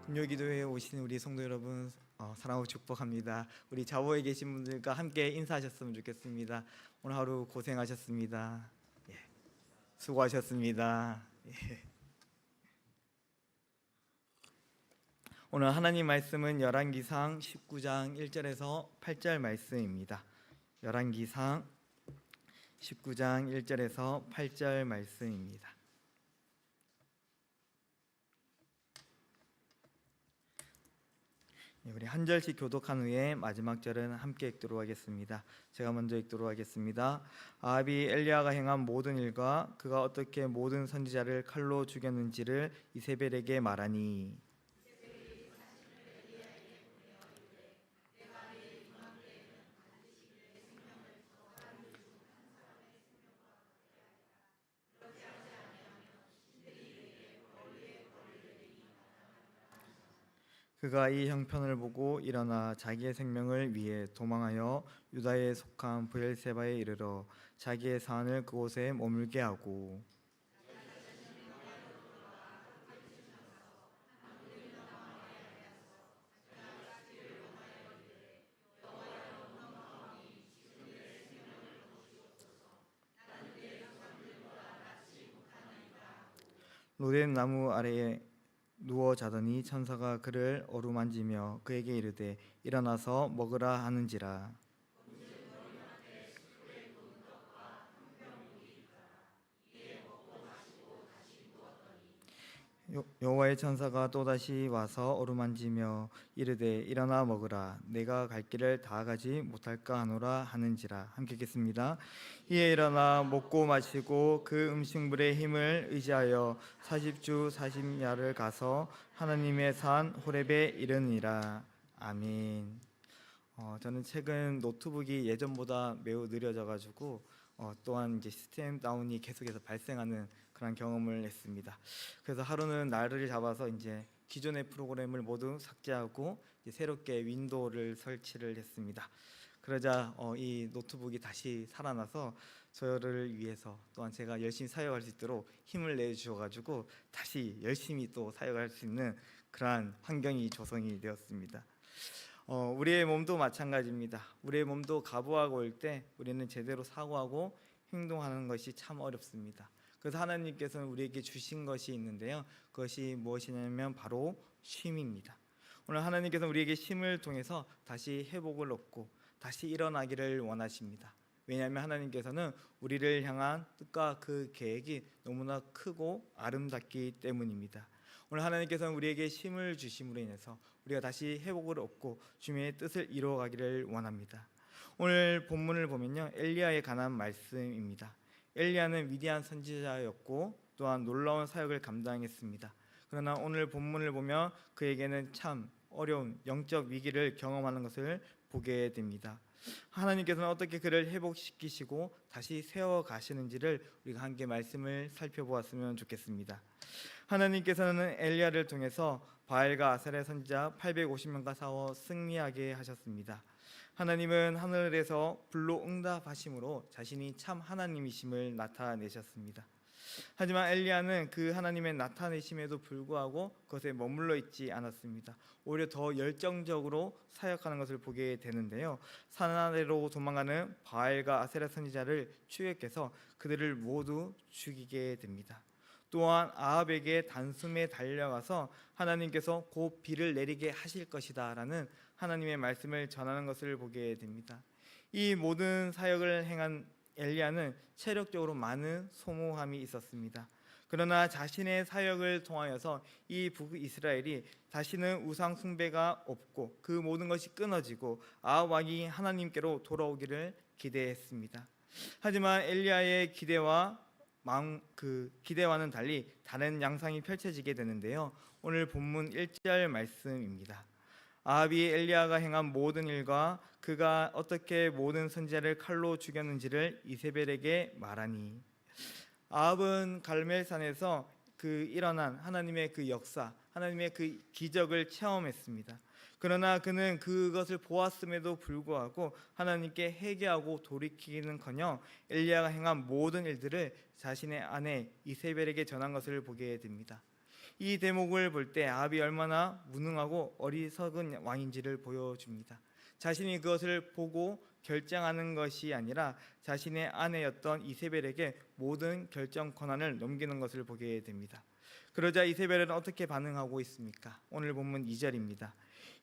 금요기도회에 오신 우리 성도 여러분 사랑하고 축복합니다. 우리 좌우에 계신 분들과 함께 인사하셨으면 좋겠습니다. 오늘 하루 고생하셨습니다. 예, 수고하셨습니다. 예. 오늘 하나님 말씀은 열왕기상 19장 1절에서 8절 말씀입니다. 열왕기상 19장 1절에서 8절 말씀입니다. 우리 한 절씩 교독한 후에 마지막 절은 함께 읽도록 하겠습니다. 제가 먼저 읽도록 하겠습니다. 아합이 엘리야가 행한 모든 일과 그가 어떻게 모든 선지자를 칼로 죽였는지를 이세벨에게 말하니 그가 이 형편을 보고 일어나 자기의 생명을 위해 도망하여 유다에 속한 브엘세바에 이르러 자기의 사안을 그곳에 머물게 하고 로덴 나무 아래에 누워 자더니 천사가 그를 어루만지며 그에게 이르되 일어나서 먹으라 하는지라. 여호와의 천사가 또다시 와서 어루만지며 이르되 일어나 먹으라 내가 갈 길을 다 가지 못할까 하노라 하는지라. 함께 읽겠습니다. 이에 일어나 먹고 마시고 그 음식물의 힘을 의지하여 40주 40야를 가서 하나님의 산 호렙에 이르니라. 아멘. 저는 최근 노트북이 예전보다 매우 느려져 가지고 또한 이제 시스템 다운이 계속해서 발생하는 그런 경험을 했습니다. 그래서 하루는 날을 잡아서 이제 기존의 프로그램을 모두 삭제하고 이제 새롭게 윈도우를 설치를 했습니다. 그러자 이 노트북이 다시 살아나서 저를 위해서 또한 제가 열심히 사용할 수 있도록 힘을 내주셔가지고 다시 열심히 또 사용할 수 있는 그러한 환경이 조성이 되었습니다. 우리의 몸도 마찬가지입니다. 우리의 몸도 가부하고 올 때 우리는 제대로 사고하고 행동하는 것이 참 어렵습니다. 그래서 하나님께서는 우리에게 주신 것이 있는데요. 그것이 무엇이냐면 바로 쉼입니다. 오늘 하나님께서는 우리에게 쉼을 통해서 다시 회복을 얻고 다시 일어나기를 원하십니다. 왜냐하면 하나님께서는 우리를 향한 뜻과 그 계획이 너무나 크고 아름답기 때문입니다. 오늘 하나님께서는 우리에게 쉼을 주심으로 인해서 우리가 다시 회복을 얻고 주님의 뜻을 이루어가기를 원합니다. 오늘 본문을 보면요, 엘리야에 관한 말씀입니다. 엘리야는 위대한 선지자였고 또한 놀라운 사역을 감당했습니다. 그러나 오늘 본문을 보면 그에게는 참 어려운 영적 위기를 경험하는 것을 보게 됩니다. 하나님께서는 어떻게 그를 회복시키시고 다시 세워가시는지를 우리가 함께 말씀을 살펴보았으면 좋겠습니다. 하나님께서는 엘리야를 통해서 바알과 아세라 선지자 850명과 싸워 승리하게 하셨습니다. 하나님은 하늘에서 불로 응답하심으로 자신이 참 하나님이심을 나타내셨습니다. 하지만 엘리야는 그 하나님의 나타내심에도 불구하고 그것에 머물러 있지 않았습니다. 오히려 더 열정적으로 사역하는 것을 보게 되는데요. 산 아래로 도망가는 바알과 아세라 선지자를 추격해서 그들을 모두 죽이게 됩니다. 또한 아합에게 단숨에 달려가서 하나님께서 곧 비를 내리게 하실 것이다 라는 하나님의 말씀을 전하는 것을 보게 됩니다. 이 모든 사역을 행한 엘리야는 체력적으로 많은 소모함이 있었습니다. 그러나 자신의 사역을 통하여서 이 북이스라엘이 다시는 우상 숭배가 없고 그 모든 것이 끊어지고 아합 왕이 하나님께로 돌아오기를 기대했습니다. 하지만 엘리야의 기대와는 달리 다른 양상이 펼쳐지게 되는데요. 오늘 본문 1절 말씀입니다. 아합이 엘리야가 행한 모든 일과 그가 어떻게 모든 선지자를 칼로 죽였는지를 이세벨에게 말하니. 아합은 갈멜산에서 일어난 하나님의 그 역사, 하나님의 그 기적을 체험했습니다. 그러나 그는 그것을 보았음에도 불구하고 하나님께 회개하고 돌이키기는커녕 엘리야가 행한 모든 일들을 자신의 아내 이세벨에게 전한 것을 보게 됩니다. 이 대목을 볼 때 아합이 얼마나 무능하고 어리석은 왕인지를 보여줍니다. 자신이 그것을 보고 결정하는 것이 아니라 자신의 아내였던 이세벨에게 모든 결정 권한을 넘기는 것을 보게 됩니다. 그러자 이세벨은 어떻게 반응하고 있습니까? 오늘 본문 2절입니다.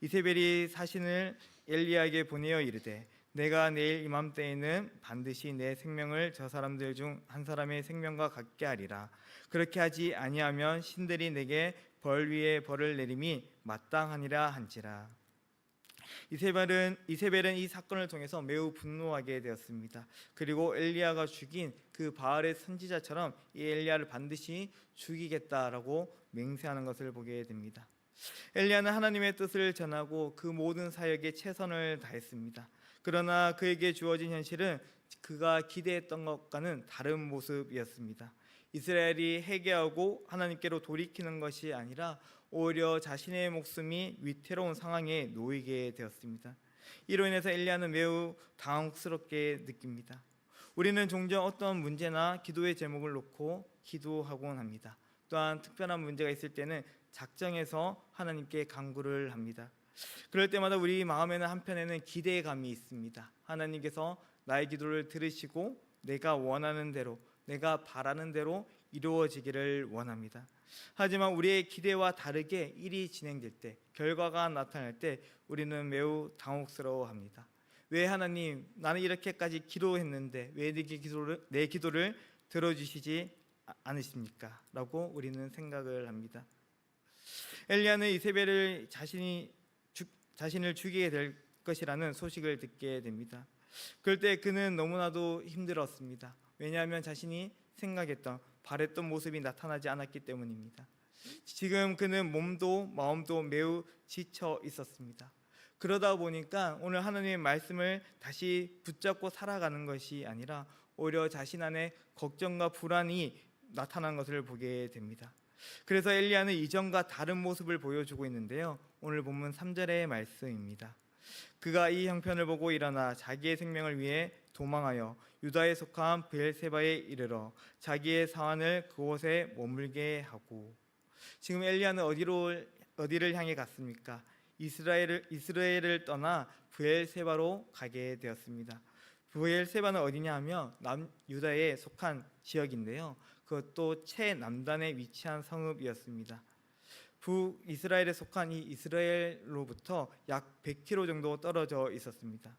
이세벨이 사신을 엘리야에게 보내어 이르되 내가 내일 이맘때에는 반드시 내 생명을 저 사람들 중 한 사람의 생명과 같게 하리라. 그렇게 하지 아니하면 신들이 내게 벌 위에 벌을 내림이 마땅하니라 한지라. 이세벨은 이 사건을 통해서 매우 분노하게 되었습니다. 그리고 엘리야가 죽인 그 바알의 선지자처럼 이 엘리야를 반드시 죽이겠다라고 맹세하는 것을 보게 됩니다. 엘리야는 하나님의 뜻을 전하고 그 모든 사역에 최선을 다했습니다. 그러나 그에게 주어진 현실은 그가 기대했던 것과는 다른 모습이었습니다. 이스라엘이 회개하고 하나님께로 돌이키는 것이 아니라 오히려 자신의 목숨이 위태로운 상황에 놓이게 되었습니다. 이로 인해서 엘리야는 매우 당혹스럽게 느낍니다. 우리는 종종 어떤 문제나 기도의 제목을 놓고 기도하곤 합니다. 또한 특별한 문제가 있을 때는 작정해서 하나님께 간구를 합니다. 그럴 때마다 우리 마음에는 한편에는 기대감이 있습니다. 하나님께서 나의 기도를 들으시고 내가 원하는 대로, 내가 바라는 대로 이루어지기를 원합니다. 하지만 우리의 기대와 다르게 일이 진행될 때, 결과가 나타날 때 우리는 매우 당혹스러워합니다. 왜 하나님, 나는 이렇게까지 기도했는데 왜 내 기도를 들어주시지 않으십니까? 라고 우리는 생각을 합니다. 엘리야는 이세벨을 자신을 죽이게 될 것이라는 소식을 듣게 됩니다. 그럴 때 그는 너무나도 힘들었습니다. 왜냐하면 자신이 생각했던, 바랬던 모습이 나타나지 않았기 때문입니다. 지금 그는 몸도 마음도 매우 지쳐 있었습니다. 그러다 보니까 오늘 하나님의 말씀을 다시 붙잡고 살아가는 것이 아니라 오히려 자신 안에 걱정과 불안이 나타난 것을 보게 됩니다. 그래서 엘리야는 이전과 다른 모습을 보여주고 있는데요. 오늘 본문 3절의 말씀입니다. 그가 이 형편을 보고 일어나 자기의 생명을 위해 도망하여 유다에 속한 브엘세바에 이르러 자기의 사환을 그곳에 머물게 하고. 지금 엘리야는 어디를 향해 갔습니까? 이스라엘을 떠나 브엘세바로 가게 되었습니다. 브엘세바는 어디냐 하면 남유다에 속한 지역인데요. 그것도 최남단에 위치한 성읍이었습니다. 북이스라엘에 속한 이 이스라엘로부터 약 100km 정도 떨어져 있었습니다.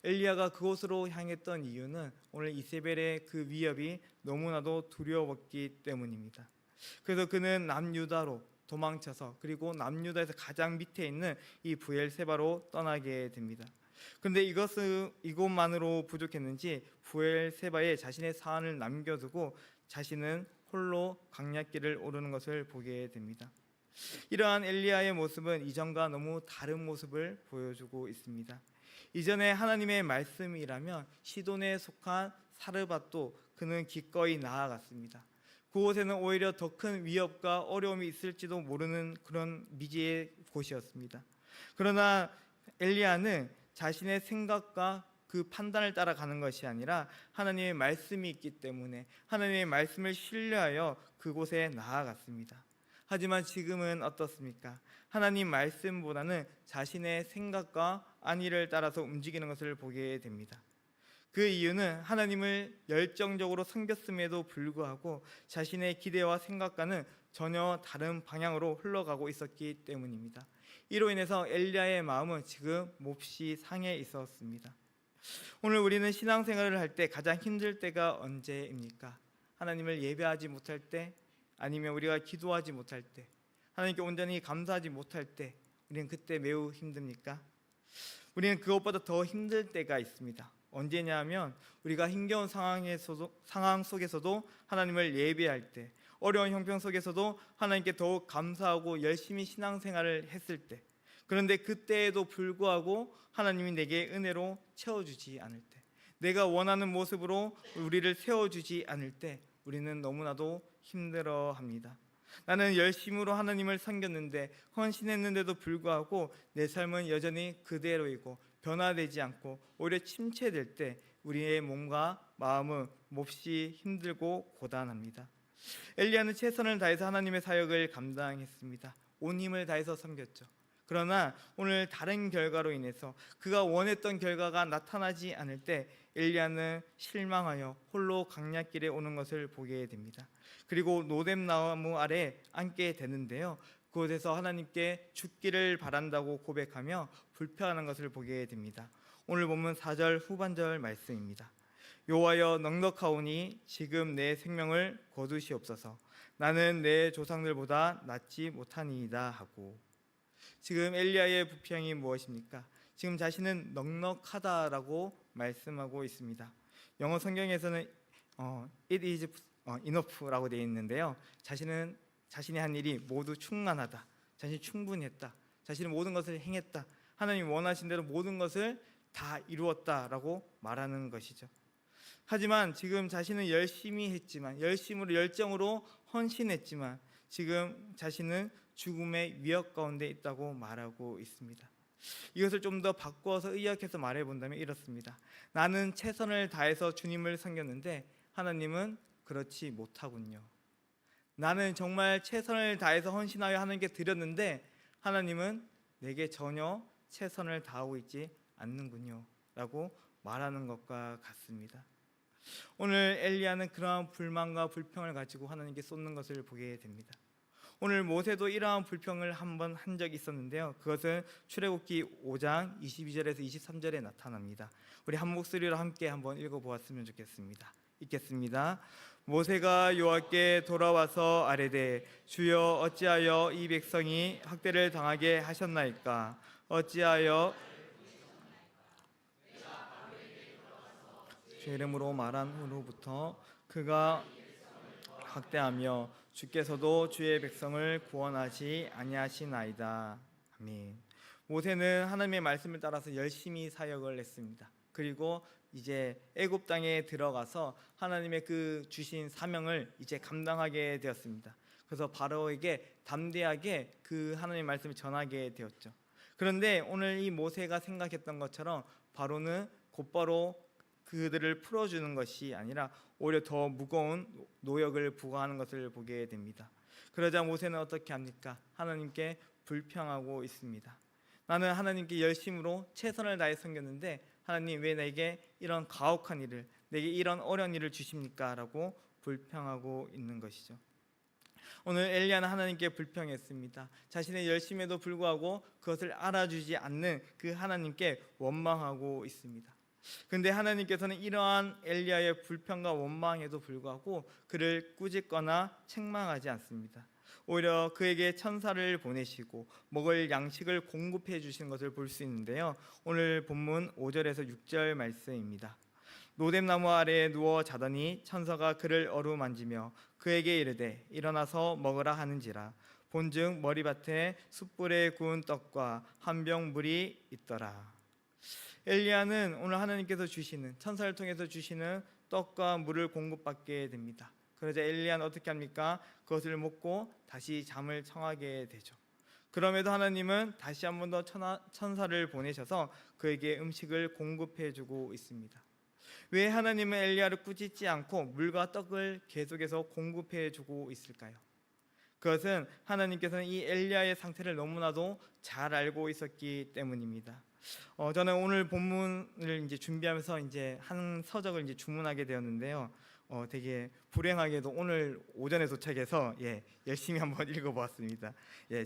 엘리야가 그곳으로 향했던 이유는 오늘 이세벨의 그 위협이 너무나도 두려웠기 때문입니다. 그래서 그는 남유다로 도망쳐서, 그리고 남유다에서 가장 밑에 있는 이 브엘세바로 떠나게 됩니다. 그런데 이것만으로 부족했는지 브엘세바에 자신의 사안을 남겨두고 자신은 홀로 광야길을 오르는 것을 보게 됩니다. 이러한 엘리야의 모습은 이전과 너무 다른 모습을 보여주고 있습니다. 이전에 하나님의 말씀이라면 시돈에 속한 사르밧도 그는 기꺼이 나아갔습니다. 그곳에는 오히려 더 큰 위협과 어려움이 있을지도 모르는 그런 미지의 곳이었습니다. 그러나 엘리야는 자신의 생각과 그 판단을 따라가는 것이 아니라 하나님의 말씀이 있기 때문에 하나님의 말씀을 신뢰하여 그곳에 나아갔습니다. 하지만 지금은 어떻습니까? 하나님 말씀보다는 자신의 생각과 안위를 따라서 움직이는 것을 보게 됩니다. 그 이유는 하나님을 열정적으로 섬겼음에도 불구하고 자신의 기대와 생각과는 전혀 다른 방향으로 흘러가고 있었기 때문입니다. 이로 인해서 엘리야의 마음은 지금 몹시 상해 있었습니다. 오늘 우리는 신앙생활을 할 때 가장 힘들 때가 언제입니까? 하나님을 예배하지 못할 때, 아니면 우리가 기도하지 못할 때, 하나님께 온전히 감사하지 못할 때, 우리는 그때 매우 힘듭니까? 우리는 그것보다 더 힘들 때가 있습니다. 언제냐 하면 우리가 힘겨운 상황 속에서도 하나님을 예배할 때, 어려운 형편 속에서도 하나님께 더욱 감사하고 열심히 신앙생활을 했을 때, 그런데 그때에도 불구하고 하나님이 내게 은혜로 채워주지 않을 때, 내가 원하는 모습으로 우리를 세워주지 않을 때 우리는 너무나도 힘들어합니다. 나는 열심으로 하나님을 섬겼는데, 헌신했는데도 불구하고 내 삶은 여전히 그대로이고 변화되지 않고 오히려 침체될 때 우리의 몸과 마음은 몹시 힘들고 고단합니다. 엘리야는 최선을 다해서 하나님의 사역을 감당했습니다. 온 힘을 다해서 섬겼죠. 그러나 오늘 다른 결과로 인해서 그가 원했던 결과가 나타나지 않을 때 엘리야는 실망하여 홀로 강약길에 오는 것을 보게 됩니다. 그리고 노뎀나무 아래 앉게 되는데요, 그곳에서 하나님께 죽기를 바란다고 고백하며 불평하는 것을 보게 됩니다. 오늘 본문 4절 후반절 말씀입니다. 여호와여, 넉넉하오니 지금 내 생명을 거두시옵소서. 나는 내 조상들보다 낫지 못하니이다 하고. 지금 엘리야의 불평이 무엇입니까? 지금 자신은 넉넉하다라고 말씀하고 있습니다. 영어 성경에서는 it is enough라고 되어 있는데요, 자신이 한 일이 모두 충만하다, 자신이 충분했다, 자신이 모든 것을 행했다, 하나님 원하신 대로 모든 것을 다 이루었다라고 말하는 것이죠. 하지만 지금 자신은 열심히 했지만, 열정으로 헌신했지만 지금 자신은 죽음의 위협 가운데 있다고 말하고 있습니다. 이것을 좀 더 바꾸어서 의역해서 말해본다면 이렇습니다. 나는 최선을 다해서 주님을 섬겼는데 하나님은 그렇지 못하군요. 나는 정말 최선을 다해서 헌신하여 하나님께 드렸는데 하나님은 내게 전혀 최선을 다하고 있지 않는군요 라고 말하는 것과 같습니다. 오늘 엘리야는 그러한 불만과 불평을 가지고 하나님께 쏟는 것을 보게 됩니다. 오늘 모세도 이러한 불평을 한번 한 적이 있었는데요, 그것은 출애굽기 5장 22절에서 23절에 나타납니다. 우리 한 목소리로 함께 한번 읽어보았으면 좋겠습니다. 읽겠습니다. 모세가 여호와께 돌아와서 아뢰되, 주여 어찌하여 이 백성이 학대를 당하게 하셨나이까? 어찌하여 주 이름으로 말한 후로부터 그가 학대하며 주께서도 주의 백성을 구원하지 아니하시나이다. 아멘. 모세는 하나님의 말씀을 따라서 열심히 사역을 했습니다. 그리고 이제 애굽 땅에 들어가서 하나님의 그 주신 사명을 이제 감당하게 되었습니다. 그래서 바로에게 담대하게 그 하나님의 말씀을 전하게 되었죠. 그런데 오늘 이 모세가 생각했던 것처럼 바로는 곧바로 그들을 풀어주는 것이 아니라 오히려 더 무거운 노역을 부과하는 것을 보게 됩니다. 그러자 모세는 어떻게 합니까? 하나님께 불평하고 있습니다. 나는 하나님께 열심으로 최선을 다해 섬겼는데 하나님 왜 내게 이런 가혹한 일을, 내게 이런 어려운 일을 주십니까? 라고 불평하고 있는 것이죠. 오늘 엘리야는 하나님께 불평했습니다. 자신의 열심에도 불구하고 그것을 알아주지 않는 그 하나님께 원망하고 있습니다. 그런데 하나님께서는 이러한 엘리야의 불평과 원망에도 불구하고 그를 꾸짖거나 책망하지 않습니다. 오히려 그에게 천사를 보내시고 먹을 양식을 공급해 주신 것을 볼 수 있는데요, 오늘 본문 5절에서 6절 말씀입니다. 노뎀나무 아래에 누워 자더니 천사가 그를 어루만지며 그에게 이르되, 일어나서 먹으라 하는지라. 본즉 머리밭에 숯불에 구운 떡과 한 병 물이 있더라. 엘리야는 오늘 하나님께서 주시는, 천사를 통해서 주시는 떡과 물을 공급받게 됩니다. 그러자 엘리야는 어떻게 합니까? 그것을 먹고 다시 잠을 청하게 되죠. 그럼에도 하나님은 다시 한 번 더 천사를 보내셔서 그에게 음식을 공급해 주고 있습니다. 왜 하나님은 엘리야를 꾸짖지 않고 물과 떡을 계속해서 공급해 주고 있을까요? 그것은 하나님께서는 이 엘리야의 상태를 너무나도 잘 알고 있었기 때문입니다. 저는 오늘 본문을 이제 준비하면서 이제 한 서적을 이제 주문하게 되었는데요, 되게 불행하게도 오늘 오전에 도착해서 열심히 한번 읽어보았습니다.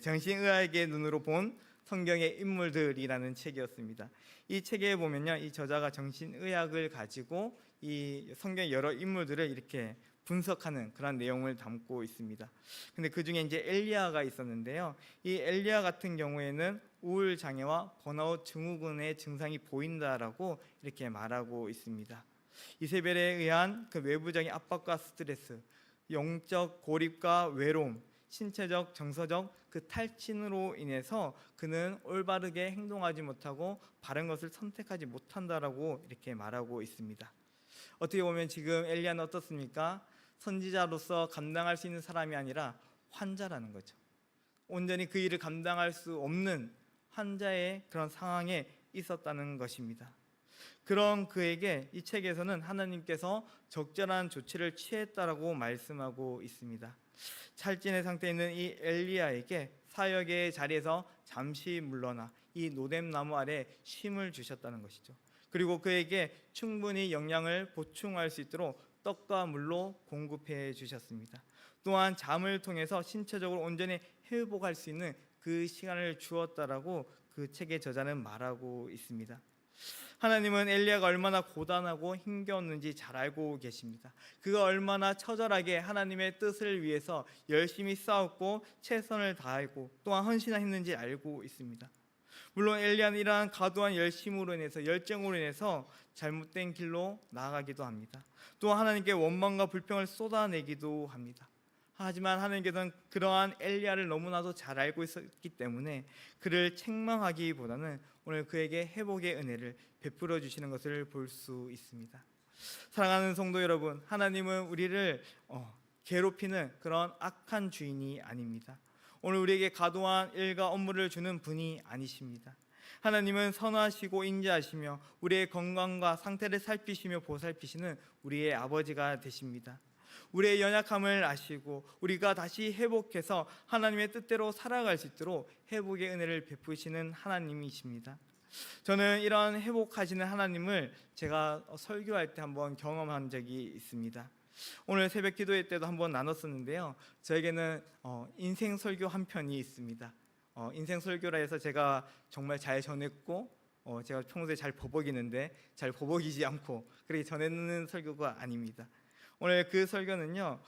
정신의학의 눈으로 본 성경의 인물들이라는 책이었습니다. 이 책에 보면요, 이 저자가 정신의학을 가지고 이 성경의 여러 인물들을 이렇게 분석하는 그런 내용을 담고 있습니다. 근데 그 중에 이제 엘리야가 있었는데요, 이 엘리야 같은 경우에는 우울 장애와 번아웃 증후군의 증상이 보인다라고 이렇게 말하고 있습니다. 이세벨에 의한 그 외부적인 압박과 스트레스, 영적 고립과 외로움, 신체적, 정서적 그 탈진으로 인해서 그는 올바르게 행동하지 못하고 바른 것을 선택하지 못한다라고 이렇게 말하고 있습니다. 어떻게 보면 지금 엘리야는 어떻습니까? 선지자로서 감당할 수 있는 사람이 아니라 환자라는 거죠. 온전히 그 일을 감당할 수 없는 환자의 그런 상황에 있었다는 것입니다. 그런 그에게 이 책에서는 하나님께서 적절한 조치를 취했다라고 말씀하고 있습니다. 찰진의 상태에 있는 이 엘리야에게 사역의 자리에서 잠시 물러나 이 노뎀나무 아래 쉼을 주셨다는 것이죠. 그리고 그에게 충분히 영양을 보충할 수 있도록 떡과 물로 공급해 주셨습니다. 또한 잠을 통해서 신체적으로 온전히 회복할 수 있는 그 시간을 주었다라고 그 책의 저자는 말하고 있습니다. 하나님은 엘리야가 얼마나 고단하고 힘겨웠는지 잘 알고 계십니다. 그가 얼마나 처절하게 하나님의 뜻을 위해서 열심히 싸웠고 최선을 다하고 또한 헌신했는지 알고 있습니다. 물론 엘리야는 이러한 과도한 열심으로 인해서 열정으로 인해서 잘못된 길로 나아가기도 합니다. 또 하나님께 원망과 불평을 쏟아내기도 합니다. 하지만 하나님께서는 그러한 엘리야를 너무나도 잘 알고 있었기 때문에 그를 책망하기보다는 오늘 그에게 회복의 은혜를 베풀어 주시는 것을 볼 수 있습니다. 사랑하는 성도 여러분, 하나님은 우리를 괴롭히는 그런 악한 주인이 아닙니다. 오늘 우리에게 과도한 일과 업무를 주는 분이 아니십니다. 하나님은 선하시고 인자하시며 우리의 건강과 상태를 살피시며 보살피시는 우리의 아버지가 되십니다. 우리의 연약함을 아시고 우리가 다시 회복해서 하나님의 뜻대로 살아갈 수 있도록 회복의 은혜를 베푸시는 하나님이십니다. 저는 이런 회복하시는 하나님을 제가 설교할 때 한번 경험한 적이 있습니다. 오늘 새벽 기도회 때도 한번 나눴었는데요. 저에게는 인생 설교 한 편이 있습니다. 인생 설교라 해서 제가 정말 잘 전했고 제가 평소에 잘 버벅이는데 잘 버벅이지 않고 그렇게 전했는 설교가 아닙니다. 오늘 그 설교는요,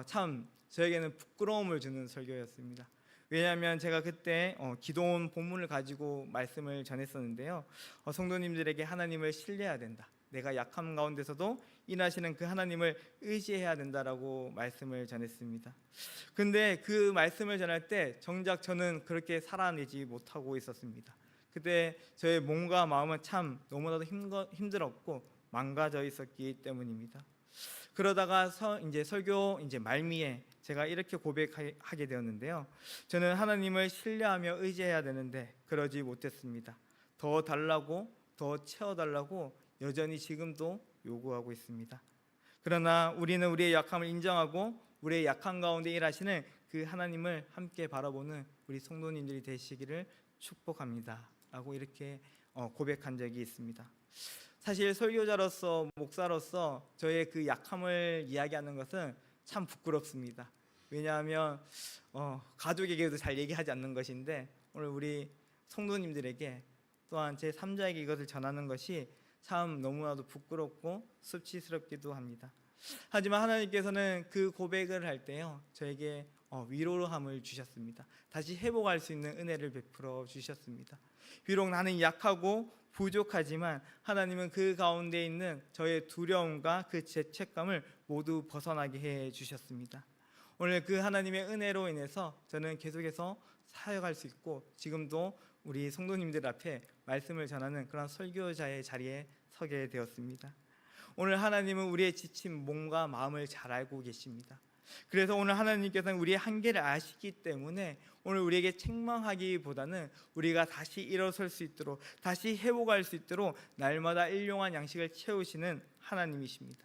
참 저에게는 부끄러움을 주는 설교였습니다. 왜냐하면 제가 그때 기도원 본문을 가지고 말씀을 전했었는데요. 성도님들에게 하나님을 신뢰해야 된다. 내가 약함 가운데서도 일하시는 그 하나님을 의지해야 된다라고 말씀을 전했습니다. 근데 그 말씀을 전할 때 정작 저는 그렇게 살아내지 못하고 있었습니다. 그때 저의 몸과 마음은 참 너무나도 힘들었고 망가져 있었기 때문입니다. 그러다가 이제 설교 말미에 제가 이렇게 고백하게 되었는데요. 저는 하나님을 신뢰하며 의지해야 되는데 그러지 못했습니다. 더 달라고, 더 채워달라고 여전히 지금도 요구하고 있습니다. 그러나 우리는 우리의 약함을 인정하고 우리의 약함 가운데 일하시는 그 하나님을 함께 바라보는 우리 성도님들이 되시기를 축복합니다 라고 이렇게 고백한 적이 있습니다. 사실 설교자로서 목사로서 저의 그 약함을 이야기하는 것은 참 부끄럽습니다. 왜냐하면 가족에게도 잘 얘기하지 않는 것인데 오늘 우리 성도님들에게 또한 제 3자에게 이것을 전하는 것이 참 너무나도 부끄럽고 수치스럽기도 합니다. 하지만 하나님께서는 그 고백을 할 때요 저에게 위로함을 주셨습니다. 다시 회복할 수 있는 은혜를 베풀어 주셨습니다. 비록 나는 약하고 부족하지만 하나님은 그 가운데 있는 저의 두려움과 그 죄책감을 모두 벗어나게 해 주셨습니다. 오늘 그 하나님의 은혜로 인해서 저는 계속해서 사역할 수 있고 지금도 우리 성도님들 앞에 말씀을 전하는 그런 설교자의 자리에 서게 되었습니다. 오늘 하나님은 우리의 지친 몸과 마음을 잘 알고 계십니다. 그래서 오늘 하나님께서는 우리의 한계를 아시기 때문에 오늘 우리에게 책망하기보다는 우리가 다시 일어설 수 있도록 다시 회복할 수 있도록 날마다 일용할 양식을 채우시는 하나님이십니다.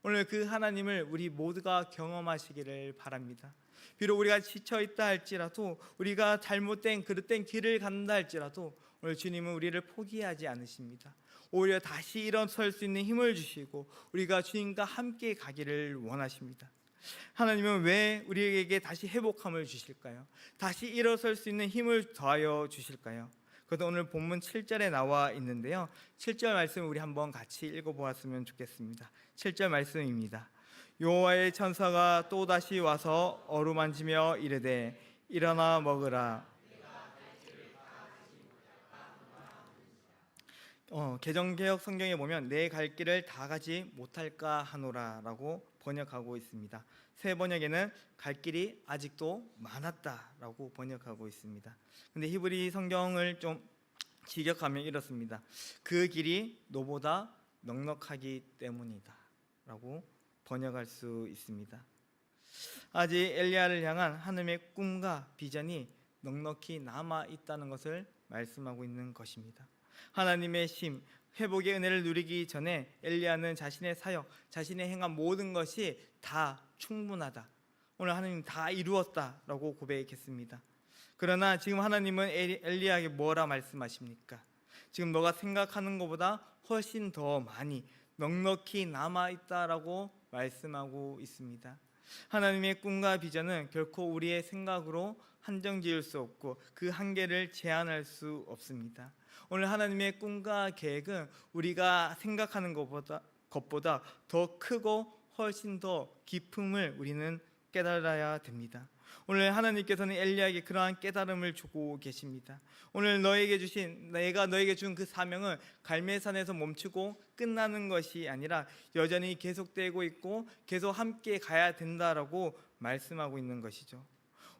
오늘 그 하나님을 우리 모두가 경험하시기를 바랍니다. 비록 우리가 지쳐있다 할지라도 우리가 잘못된 그릇된 길을 간다 할지라도 오늘 주님은 우리를 포기하지 않으십니다. 오히려 다시 일어설 수 있는 힘을 주시고 우리가 주님과 함께 가기를 원하십니다. 하나님은 왜 우리에게 다시 회복함을 주실까요? 다시 일어설 수 있는 힘을 더하여 주실까요? 그것도 오늘 본문 7절에 나와 있는데요 7절 말씀 우리 한번 같이 읽어보았으면 좋겠습니다. 7절 말씀입니다. 여호와의 천사가 또다시 와서 어루만지며 이르되 일어나 먹으라. 개정개혁 성경에 보면 내 갈 길을 다 가지 못할까 하노라 라고 번역하고 있습니다. 새 번역에는 갈 길이 아직도 많았다 라고 번역하고 있습니다. 근데 히브리 성경을 좀 직역하면 이렇습니다. 그 길이 너보다 넉넉하기 때문이다 라고 번역할 수 있습니다. 아직 엘리야를 향한 하나님의 꿈과 비전이 넉넉히 남아 있다는 것을 말씀하고 있는 것입니다. 하나님의 심, 회복의 은혜를 누리기 전에 엘리야는 자신의 사역, 자신의 행한 모든 것이 다 충분하다, 오늘 하나님 다 이루었다라고 고백했습니다. 그러나 지금 하나님은 엘리야에게 뭐라 말씀하십니까? 지금 너가 생각하는 것보다 훨씬 더 많이 넉넉히 남아있다라고 말씀하고 있습니다. 하나님의 꿈과 비전은 결코 우리의 생각으로 한정지을 수 없고 그 한계를 제한할 수 없습니다. 오늘 하나님의 꿈과 계획은 우리가 생각하는 것보다 더 크고 훨씬 더 깊음을 우리는 깨달아야 됩니다. 오늘 하나님께서는 엘리야에게 그러한 깨달음을 주고 계십니다. 오늘 내가 너에게 준 그 사명은 갈멜산에서 멈추고 끝나는 것이 아니라 여전히 계속되고 있고 계속 함께 가야 된다라고 말씀하고 있는 것이죠.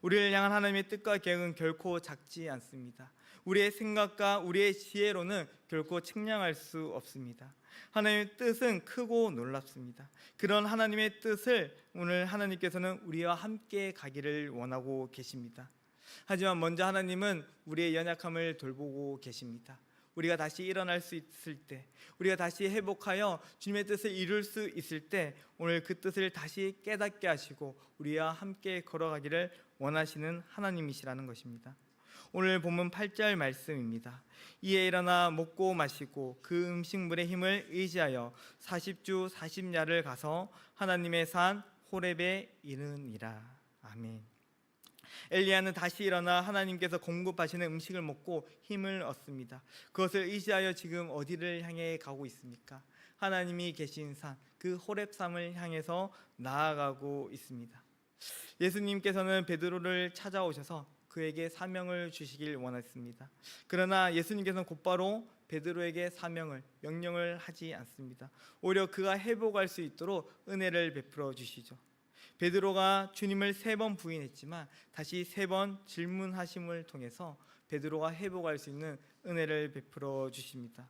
우리를 향한 하나님의 뜻과 계획은 결코 작지 않습니다. 우리의 생각과 우리의 지혜로는 결코 측량할 수 없습니다. 하나님의 뜻은 크고 놀랍습니다. 그런 하나님의 뜻을 오늘 하나님께서는 우리와 함께 가기를 원하고 계십니다. 하지만 먼저 하나님은 우리의 연약함을 돌보고 계십니다. 우리가 다시 일어날 수 있을 때, 우리가 다시 회복하여 주님의 뜻을 이룰 수 있을 때 오늘 그 뜻을 다시 깨닫게 하시고 우리와 함께 걸어가기를 원하시는 하나님이시라는 것입니다. 오늘 본문 8절 말씀입니다. 이에 일어나 먹고 마시고 그 음식물의 힘을 의지하여 40주 40야를 가서 하나님의 산 호렙에 이르니라. 아멘. 엘리야는 다시 일어나 하나님께서 공급하시는 음식을 먹고 힘을 얻습니다. 그것을 의지하여 지금 어디를 향해 가고 있습니까? 하나님이 계신 산, 그 호렙산을 향해서 나아가고 있습니다. 예수님께서는 베드로를 찾아오셔서 그에게 사명을 주시길 원했습니다. 그러나 예수님께서는 곧바로 베드로에게 명령을 하지 않습니다. 오히려 그가 회복할 수 있도록 은혜를 베풀어 주시죠. 베드로가 주님을 3번 부인했지만 다시 3번 질문하심을 통해서 베드로가 회복할 수 있는 은혜를 베풀어 주십니다.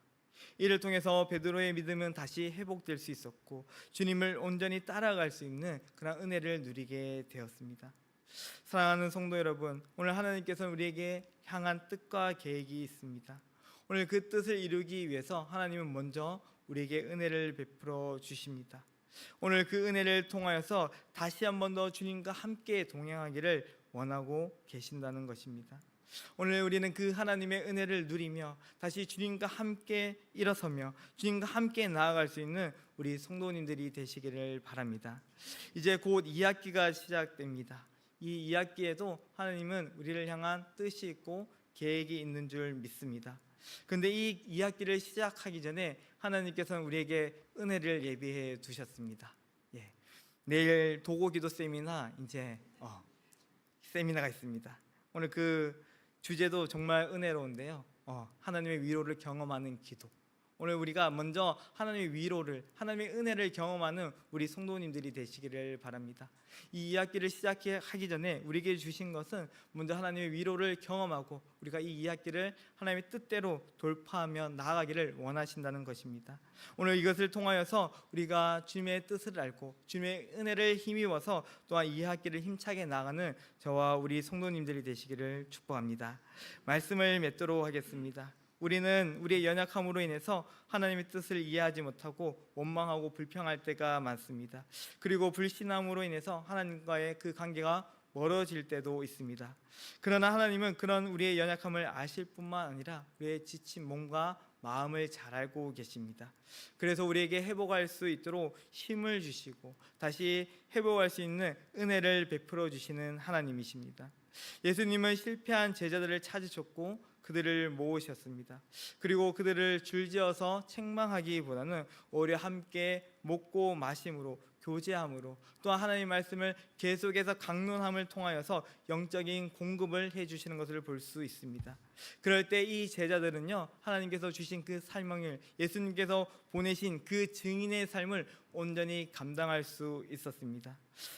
이를 통해서 베드로의 믿음은 다시 회복될 수 있었고 주님을 온전히 따라갈 수 있는 그런 은혜를 누리게 되었습니다. 사랑하는 성도 여러분, 오늘 하나님께서는 우리에게 향한 뜻과 계획이 있습니다. 오늘 그 뜻을 이루기 위해서 하나님은 먼저 우리에게 은혜를 베풀어 주십니다. 오늘 그 은혜를 통하여서 다시 한 번 더 주님과 함께 동행하기를 원하고 계신다는 것입니다. 오늘 우리는 그 하나님의 은혜를 누리며 다시 주님과 함께 일어서며 주님과 함께 나아갈 수 있는 우리 성도님들이 되시기를 바랍니다. 이제 곧 2학기가 시작됩니다. 이 2학기에도 하나님은 우리를 향한 뜻이 있고 계획이 있는 줄 믿습니다. 그런데 이 2학기를 시작하기 전에 하나님께서는 우리에게 은혜를 예비해 두셨습니다. 내일 도고기도 세미나 세미나가 있습니다. 오늘 그 주제도 정말 은혜로운데요. 하나님의 위로를 경험하는 기도. 오늘 우리가 먼저 하나님의 위로를, 하나님의 은혜를 경험하는 우리 성도님들이 되시기를 바랍니다. 이 이학기를 시작하기 전에 우리에게 주신 것은 먼저 하나님의 위로를 경험하고 우리가 이 이학기를 하나님의 뜻대로 돌파하며 나아가기를 원하신다는 것입니다. 오늘 이것을 통하여서 우리가 주님의 뜻을 알고 주님의 은혜를 힘입어서 또한 이 학기를 힘차게 나가는 저와 우리 성도님들이 되시기를 축복합니다. 말씀을 맺도록 하겠습니다. 우리는 우리의 연약함으로 인해서 하나님의 뜻을 이해하지 못하고 원망하고 불평할 때가 많습니다. 그리고 불신함으로 인해서 하나님과의 그 관계가 멀어질 때도 있습니다. 그러나 하나님은 그런 우리의 연약함을 아실 뿐만 아니라 우리의 지친 몸과 마음을 잘 알고 계십니다. 그래서 우리에게 회복할 수 있도록 힘을 주시고 다시 회복할 수 있는 은혜를 베풀어 주시는 하나님이십니다. 예수님은 실패한 제자들을 찾으셨고 그들을 모으셨습니다. 그리고 그들을 줄지어서 책망하기보다는 오히려 함께 먹고 마심으로, 교제함으로, 또한 하나님의 말씀을 계속해서 강론함을 통하여서 영적인 공급을 해주시는 것을 볼 수 있습니다. 그럴 때 이 제자들은요, 하나님께서 주신 그 사명을, 예수님께서 보내신 그 증인의 삶을 온전히 감당할 수 있었습니다.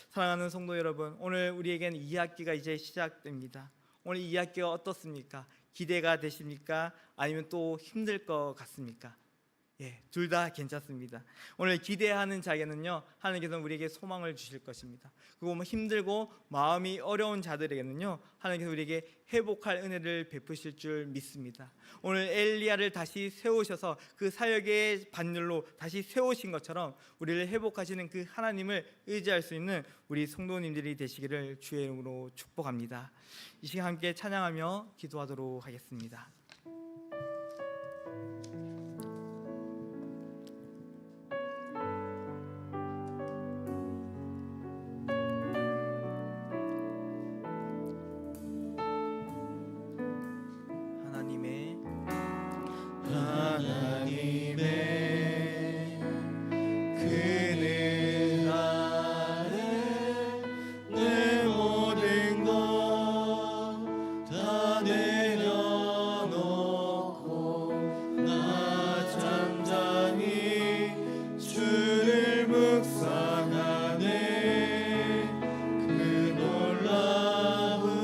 사랑하는 성도 여러분, 오늘 우리에게는 2학기가 이제 시작됩니다. 오늘 2학기가 어떻습니까? 기대가 되십니까? 아니면 또 힘들 것 같습니까? 둘 다 괜찮습니다. 오늘 기대하는 자에게는요, 하나님께서는 우리에게 소망을 주실 것입니다. 그리고 힘들고 마음이 어려운 자들에게는요, 하나님께서 우리에게 회복할 은혜를 베푸실 줄 믿습니다. 오늘 엘리야를 다시 세우셔서 그 사역의 반열로 다시 세우신 것처럼 우리를 회복하시는 그 하나님을 의지할 수 있는 우리 성도님들이 되시기를 주의 이름으로 축복합니다. 이 시간 함께 찬양하며 기도하도록 하겠습니다. 하나님의 그늘 아래 내 모든 것 다 내려놓고 나 잠잠히 주를 묵상하네. 그 놀라우신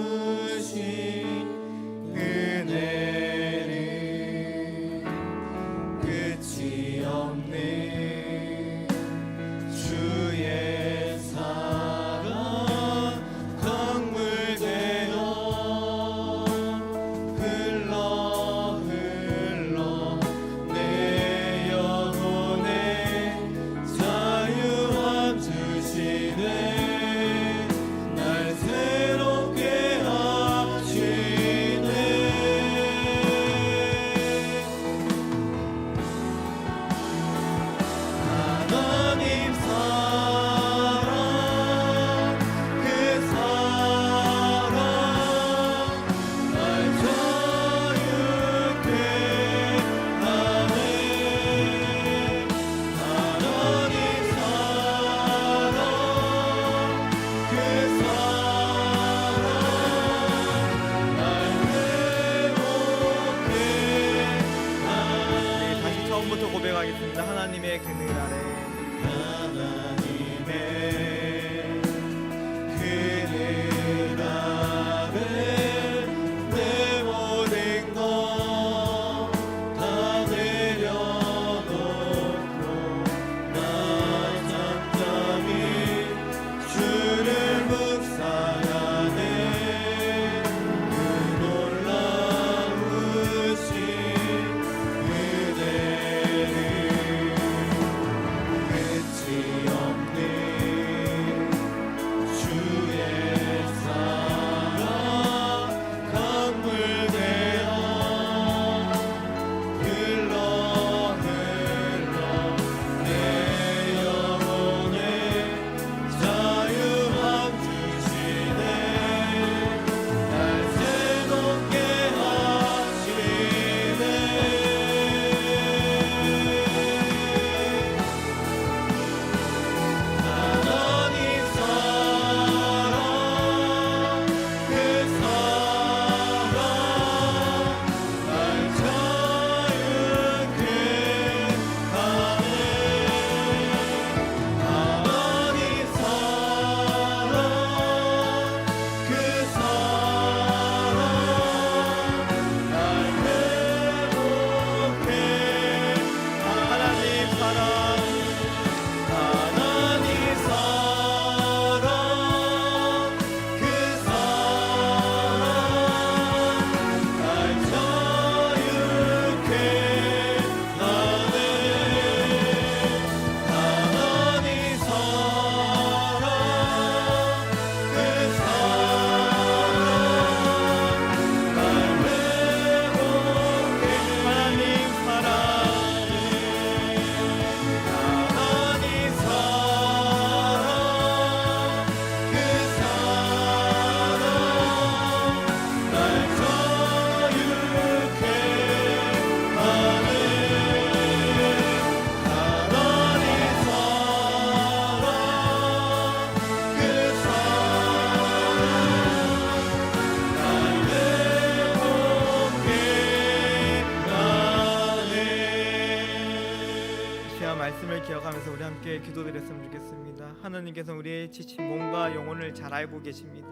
말씀을 기억하면서 우리 함께 기도드렸으면 좋겠습니다. 하나님께서 우리의 지친 몸과 영혼을 잘 알고 계십니다.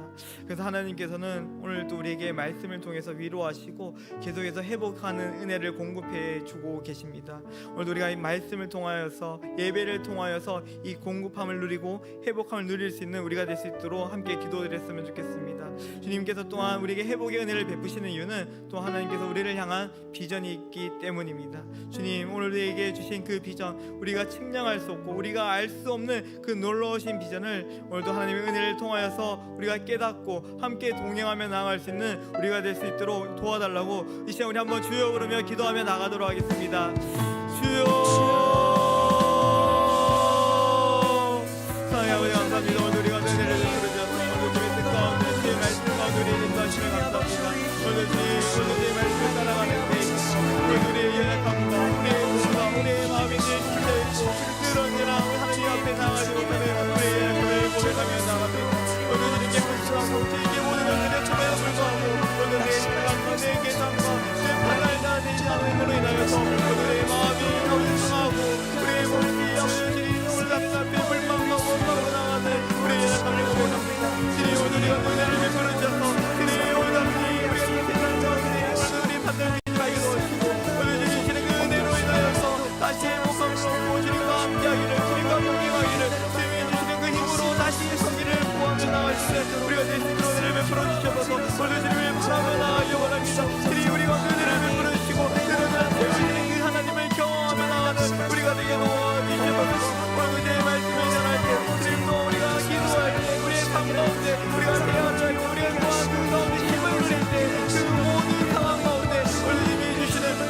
그래서 하나님께서는 오늘도 우리에게 말씀을 통해서 위로하시고 계속해서 회복하는 은혜를 공급해 주고 계십니다. 오늘도 우리가 이 말씀을 통하여서, 예배를 통하여서 이 공급함을 누리고 회복함을 누릴 수 있는 우리가 될 수 있도록 함께 기도드렸으면 좋겠습니다. 주님께서 또한 우리에게 회복의 은혜를 베푸시는 이유는 또 하나님께서 우리를 향한 비전이 있기 때문입니다. 주님, 오늘 우리에게 주신 그 비전, 우리가 측량할 수 없고 우리가 알 수 없는 그 놀라우신 비전을 오늘도 하나님의 은혜를 통하여서 우리가 깨닫고 함께 동행하며 나아갈 수 있는 우리가 될 수 있도록 도와달라고 이 시간 우리 한번 주여 부르며 기도하며 나가도록 하겠습니다. 주여, 사랑의 아버지 감사합니다. 오늘 우리가 은혜를 베풀어주셔서 오늘 주의 뜻 가운데 주의 말씀 가운데 우리의 인도하심을 감사합니다. 오늘 주의 말씀을 따라가는 데 우리의 연약함과 우리의 몸과 우리의 마음이 실패했고 언제나 하나님 앞에 나가지 못하는 우리의 연약함을 고백하며 나갑니다. 오늘 주님께 불쌍하고 주님께 모든 것들에 참여에 불구하고 오늘 내 생각과 내 계산과 내 발랄과 내 삶으로 인하여서 오늘의 마음이 불쌍하고 우리의 몸이 아버지 오늘 하나님 앞에 불만과 원망으로 나가는 우리의 연약함을 고백합니다. 주님, 오늘 우리가 은혜를 베풀어주셔서 주님, 오늘 하나님 우리가 이 세상 가운데 오늘 우리 판단을 믿음하게 도와주시고 오늘 주시는 그 은혜로 인하여서 다시 행복함을 얻고 주님과 함께하기를, 주님과 동행하기를, 주님이 주시는 그 힘으로 다시 성기를 구하며 나갈 수 있는 우리가 될 수 있는 은혜를 베풀어 주셔서 오늘 주님을 바라며 나아가기 원합니다. 주님, 우리가 은혜를 베풀어 주시고 그러나 세우시는 그 하나님을 경험하며 나가는 우리가 되게 도와주셔서 오늘 내 말씀을 전할 때 주님, 또 우리가 기도할 때 우리의 삶 가운데 우리가 대화를 할 때 우리가 또한 그 가운데 힘을 누릴 때 그 모든 상황 가운데 오늘 주님이 주시는 그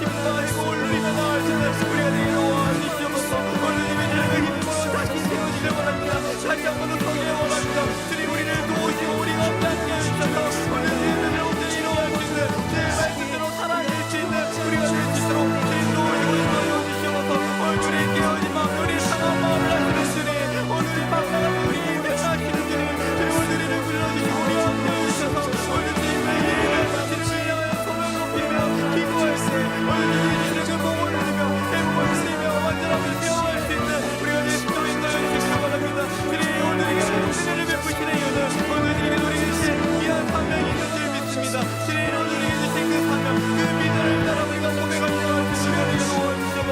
힘과 행복을 누리며 나갈 수 있는 우리가 되게 도와주셔서 오늘 주님이 주시는 그 힘으로 다시 세워지길 원합니다. 다시 한 번 더 서기를 원합니다. 주님, 우리를 도우시고 우리가 함께 해주셔서 오늘 주님을 온전히 이루어갈 수 있는 내 말씀대로 살아낼 수 있는 우리가 될 수 있도록 주님 도우시고 인도해주셔서 오늘 우리의 깨어진 마음, 우리 상한 마음을 하시는 주님, 오늘 우리 방랑한 우리 대하시는 주님, 주님 오늘 우리를 불러주시고 우리 함께 해주셔서 오늘 주님의 예를 주님을 향하여 손을 높이며 기도할 때 오늘 주님이 주시는 그 복을 누리며 행복을 누리며 완전함을 되어갈 수 있는 우리가 될 수 있도록 인도해주시기 바랍니다. 주님, 오늘 우리에게 은혜를 베푸시는 이유는 오늘 주님이 우리에게 주신 귀한 사명이 있는 줄 믿습니다. 주님, 오늘 우리에게 주신 그 사명, 그 비전을 따라 우리가 고백하며 나갈 수 있는 우리가 도와주셔서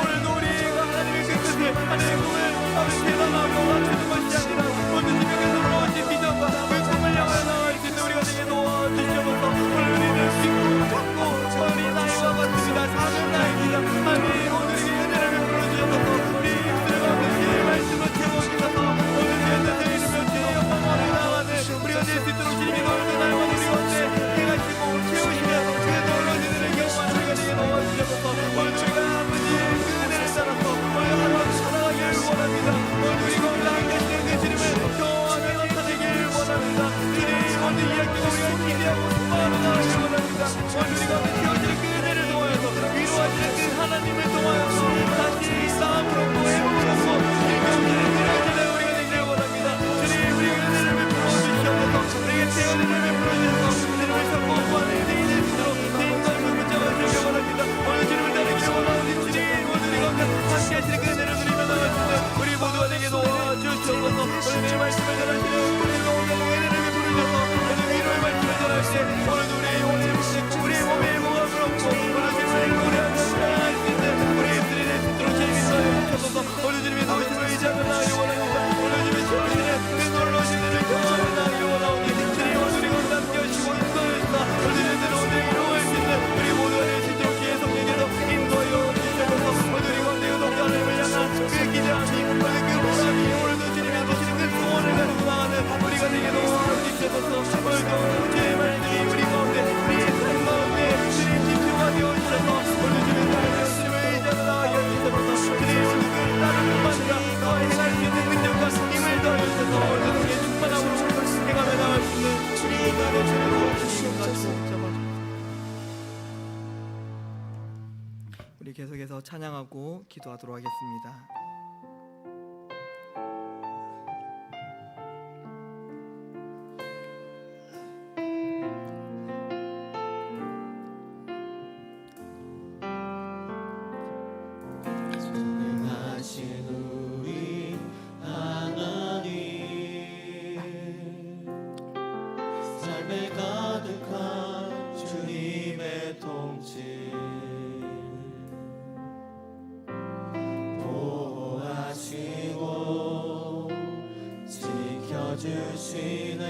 오늘도 우리가 하나님의 그 뜻을, 하나님의 꿈을 아버지 대단하고 맞추는 것이 아니라 오늘 주님께서 물어오신 비전과 그 꿈을 향하여 나갈 수 있는 우리가 되게 도와주셔서 오늘 우리는 믿고 찾고 어린 아이와 같습니다. 작은 아이입니다. 하나님, 오늘 우리에게 은혜를 베풀어 주셔서 우리 입술을 가운데 주의 말씀을 채워주셔서 오늘 주의 뜻을 이루며 주의 영광을 나가는 우리가 될 수 있도록 주님이 오늘도 날마다 우리 가운데 해가시고 채우시면서 그 놀라운 은혜를 경험하는 우리가 되게 도와주셔서 오늘 우리가 아버지의 그 은혜를 따라서 오늘 하루하루 살아가기를 원합니다. 오늘 우리가 오늘 함께 하시는 그 주님을 경험하며 나타내기를 원합니다. 주님, 오늘 이 학교가 우리가 기대하고 소망하며 나가기를 원합니다. 오늘 우리가 채워지는 그 은혜를 통하여서 위로하시는 그 하나님을 통하여서 다시 싸움을 얻고 회복을 얻고 일감지는 그런 시대에 우리가 되기를 원합니다. 주님, 우리에게 은혜를 베풀어 주시옵소서. 우리에게 태연을 베풀어 주셔서 주님을 찾고 구하는 인생이 될 수 있도록 주님과 붙잡아 주시기 원합니다. 오늘 주님을 따르기를 원하오니 주님, 오늘 우리가 함께 하시는 그 은혜를 누리며 나갈 수 있는 우리 모두가 되게 도와주시옵소서. 오늘 내 말씀을 전하시는 우리가 오늘 은혜를 베풀어 주셔서 오늘 위로의 말씀을 전할 때 오늘도 우리의 몸에 행복함을 얻고 오늘 주님을 노래하며 사랑할 수 있는 우리 입술이 될 수 있도록 주님이 도와주셔서 오늘 주님의 도우심을 의지하며 나가기 원합니다. 오늘 주님의 채워지는 그 놀라우신 은혜를 경험하며 나가기 원하오니 주님, 오늘 우리가 함께 하시고 인도하시다 오늘 주님은 오늘 이루어갈 수 있는 우리 모두가 될 수 있도록 주의 성령께서 인도하여 주셔서 오늘 우리 가운데 의독자 하나님을 향한 그 기대함이 오늘 그 보람이 오늘도 주님이 주시는 그 소원을 가지고 나가는 우리가 되게 도와주셔서 오늘도 주의 말씀이 우리 가운데 우리의 삶 가운데 주님 집중하게 되어주셔서 오늘 주님의 주님을 의지하며 나가게 해주셔서 주님 오늘 그 나를 뿐만이라 더 행할 수 있는 능력과 힘을 더해주셔서 오늘도 우리의 충만함으로 행하며 나갈 수 있는 주님과 내 주님으로 주시옵소서. 우리 계속해서 찬양하고 기도하도록 하겠습니다. 통치 보호하시고 지켜주시네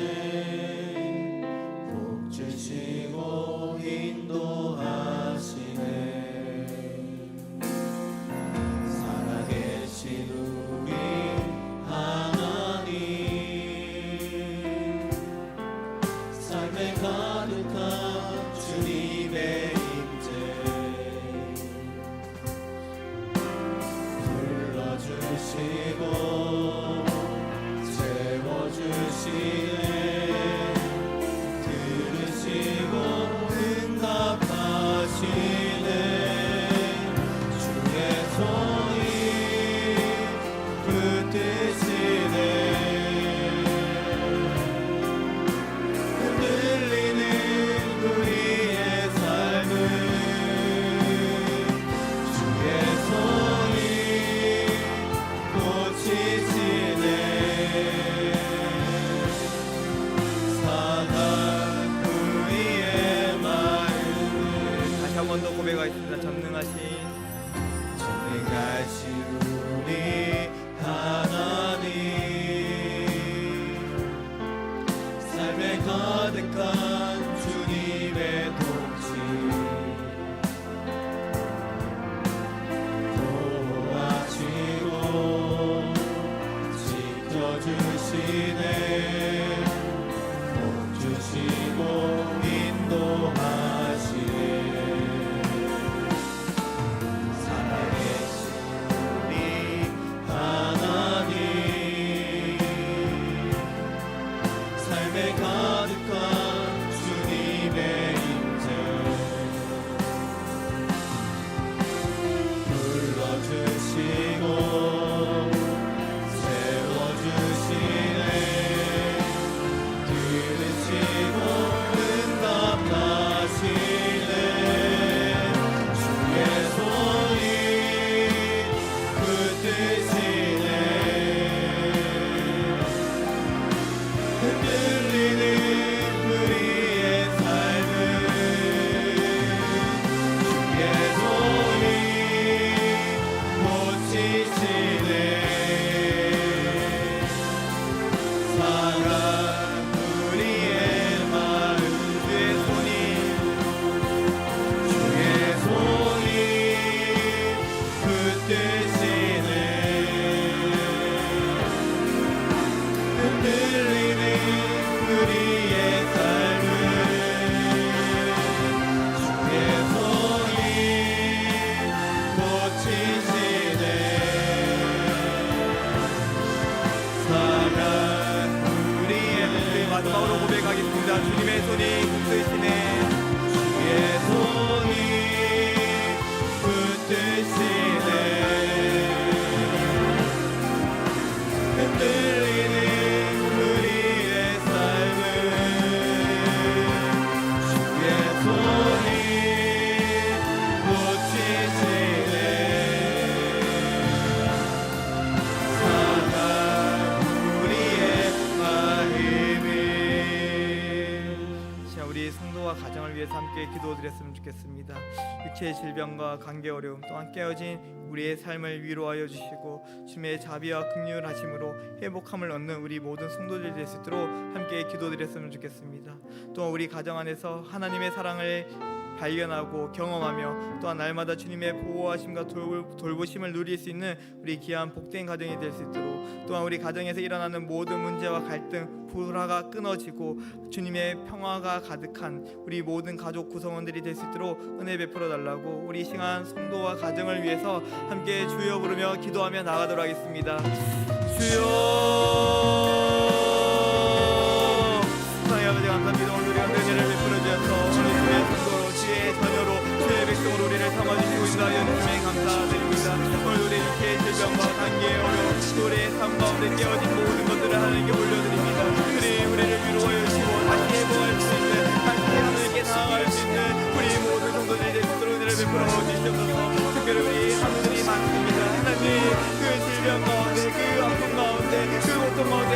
복 주시고 인도하시네 살아계신 우리 하나님 삶에 가득한 주님의 임재 불러주시고 채워주시네 들으시고 응답하시네 주의 손이 붙드시네 흔들리는 우리의 삶을 주의 손이 고치시네 사랑 우리의 마음을 다시 한 번 더 고백하겠습니다. 전능하신 우리 하나님 삶에 가득한 주님의 통치 보호하시고 지켜주시네 복 주시고 인도하시네 살아계신 우리 하나님 삶에 가득한 주님의 임재 불러주시고 세워주시네 들으시고 응답하시네 주의 손이 붙드시네 흔들리는 우리의 삶을 주의 손이 고치시네 사랑 우리의 마음 주의 손이 붙드시네 흔들리는 우리의 삶을 주의 손이 고치시네 사랑 우리의 마지막으로 고백하겠습니다. 주님의 손이 붙드시네. 주의 손이 붙드시네 흔들리는 우리의 삶을 주의 손이 고치시네 사랑 우리의 마음을 자, 우리 성도와 가정을 위해서 함께 기도드렸으면 좋겠습니다. 육체의 질병과 관계 어려움 또한 깨어진 우리의 삶을 위로하여 주시고 주님의 자비와 긍휼하심으로 회복함을 얻는 우리 모든 성도들이 될 수 있도록 함께 기도드렸으면 좋겠습니다. 또한 우리 가정 안에서 하나님의 사랑을 발견하고 경험하며 또한 날마다 주님의 보호하심과 돌보심을 누릴 수 있는 우리 귀한 복된 가정이 될 수 있도록 또한 우리 가정에서 일어나는 모든 문제와 갈등, 불화가 끊어지고 주님의 평화가 가득한 우리 모든 가족 구성원들이 될 수 있도록 은혜 베풀어 달라고 우리 시간 성도와 가정을 위해서 함께 주여 부르며 기도하며 나가도록 하겠습니다. 주여 사랑의 아버지 감사합니다. 오늘 우리가 은혜를 베풀어 주셔서 주님의 성도로 주의 자녀로 주의 백성으로 우리를 삼아주시고 있다여 주님의 감사드립니다. 오늘 우리 육체의 질병과 관계의 어려움 또 우리의 삶 가운데 깨어진 모든 것들을 하나님께 올려드립니다. 우리를 위로하여 주시고 다시 회복할 수 있는 다시 하나님께 나아갈 수 있는 우리 모든 성도들이 될 수 있도록 은혜를 베풀어 주시옵소서. 특별히 우리 하늘들이 많습니다. 하나님 그 질병 가운데 그 아픔 가운데 그 고통 가운데